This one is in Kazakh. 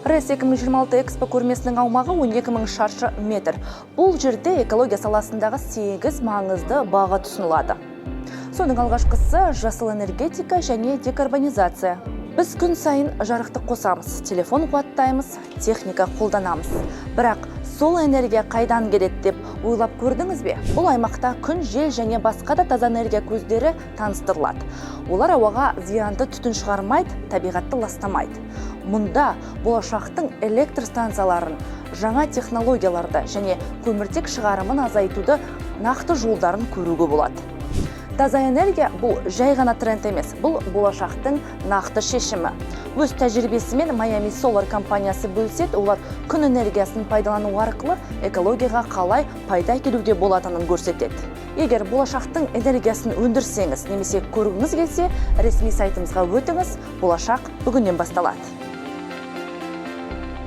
РЭС 2026 экспо көрмесінің аумағы 12.000 шаршы метр. Бұл жерде экология саласындағы 8 маңызды бағыт ұсынылады. Соның алғашқысы жасыл энергетика және декарбонизация. Біз күн сайын жарықты қосамыз, телефон қуаттаймыз, техника қолданамыз. Бірақ сол энергия қайдан келеді деп ойлап көрдіңіз бе? Бұл аймақта күн, жел және басқа да таза энергия көздері таныстырылады. Олар ауаға зиянды түтін шығармайды, табиғатты ластамайды. Мұнда болашақтың электр станцияларын, жаңа технологияларды және көміртек шығарымын азайтуды нақты жолдарын көруге болады. Таза энергия бұл жай ғана тренд емес, бұл болашақтың нақты шешімі. Өз тәжірибесімен Miami Solar компаниясы бөліседі, олар күн энергиясын пайдалану арқылы экологияға қалай пайда әкелуге болатынын көрсетеді. Егер болашақтың энергиясын өндірсеңіз немесе көргіңіз келсе, ресми сайтымызға өтіңіз, болашақ бүгіннен басталады.